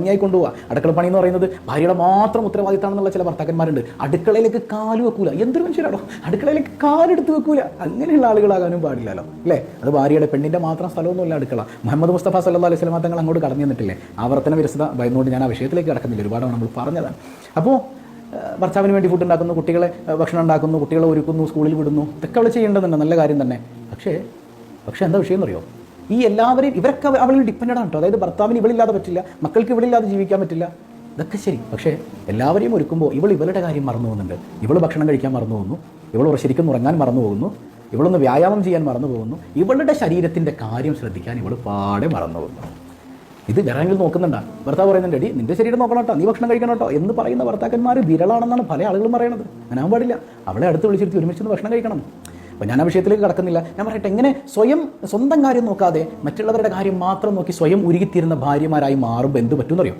ഭംഗിയായി കൊണ്ടുപോകുക. അടുക്കള പണി എന്ന് പറയുന്നത് ഭാര്യയുടെ മാത്രം ഉത്തരവാദിത്തമാണെന്നുള്ള ചില ഭർത്താക്കന്മാരുണ്ട്. അടുക്കളയിലേക്ക് കാല് വെക്കൂല. എന്തൊരു മനുഷ്യരാണോ, അടുക്കളയിലേക്ക് കാലെടുത്ത് വെക്കൂല. അങ്ങനെയുള്ള ആളുകളാകാനും പാടില്ലല്ലോ, അല്ലേ? അത് ഭാര്യയുടെ പെണ്ണിൻ്റെ മാത്രം സ്ഥലമൊന്നുമില്ല അടുക്കള. മുഹമ്മദ് മുസ്തഫ സല്ലല്ലാഹു അലൈഹി വസല്ലം തങ്ങൾ അങ്ങോട്ട് കടന്നു തന്നിട്ടില്ലേ? ആവർത്തന വിരസത ഭയന്നുകൊണ്ട് ഞാൻ ആ വിഷയത്തിലേക്ക് കടക്കുന്നില്ല, ഒരുപാട് നമ്മൾ പറഞ്ഞതാണ്. അപ്പോൾ ഭർത്താവിന് വേണ്ടി ഫുഡ് ഉണ്ടാക്കുന്നു, കുട്ടികളെ ഭക്ഷണം ഉണ്ടാക്കുന്നു, കുട്ടികളെ ഒരുക്കുന്നു, സ്കൂളിൽ വിടുന്നു, ഇതൊക്കെ അവൾ ചെയ്യേണ്ടതുണ്ട്, നല്ല കാര്യം തന്നെ. പക്ഷേ എന്താ വിഷയം എന്നറിയോ? ഈ എല്ലാവരെയും ഇവരൊക്കെ അവളിൽ ഡിപ്പെൻഡാണ് കേട്ടോ. അതായത് ഭർത്താവിന് ഇവളില്ലാതെ പറ്റില്ല, മക്കൾക്ക് ഇവളില്ലാതെ ജീവിക്കാൻ പറ്റില്ല, ഇതൊക്കെ ശരി. പക്ഷേ എല്ലാവരെയും ഒരുക്കുമ്പോൾ ഇവളുടെ കാര്യം മറന്നു പോകുന്നുണ്ട്. ഇവൾ ഭക്ഷണം കഴിക്കാൻ മറന്നു പോകുന്നു, ഇവൾ ശരിക്കും ഉറങ്ങാൻ മറന്നു പോകുന്നു, ഇവളൊന്ന് വ്യായാമം ചെയ്യാൻ മറന്നു പോകുന്നു, ഇവളുടെ ശരീരത്തിൻ്റെ കാര്യം ശ്രദ്ധിക്കാൻ ഇവൾ പാടെ മറന്നു പോകുന്നു. ഇത് വേറെങ്കിലും നോക്കുന്നുണ്ടാ? ഭർത്താവ് പറയുന്നുണ്ട്, എടി നിന്റെ ശരീരം നോക്കണം കേട്ടോ, നീ ഭക്ഷണം കഴിക്കണം കേട്ടോ എന്ന് പറയുന്ന ഭർത്താക്കന്മാർ വിരളാണെന്നാണ് പല ആളുകളും പറയണത്. അങ്ങനെ ആവാൻ പാടില്ല. അവളെ അടുത്ത് വിളിച്ചിരുത്തി ഒരുമിച്ച് ഭക്ഷണം കഴിക്കണം. അപ്പോൾ ഞാൻ ആ വിഷയത്തിലേക്ക് കടക്കുന്നില്ല. ഞാൻ പറയട്ടെ, എങ്ങനെ സ്വന്തം കാര്യം നോക്കാതെ മറ്റുള്ളവരുടെ കാര്യം മാത്രം നോക്കി സ്വയം ഉരുകിത്തീരുന്ന ഭാര്യമാരായി മാറുമ്പോൾ എന്ത് പറ്റുമെന്നറിയോ?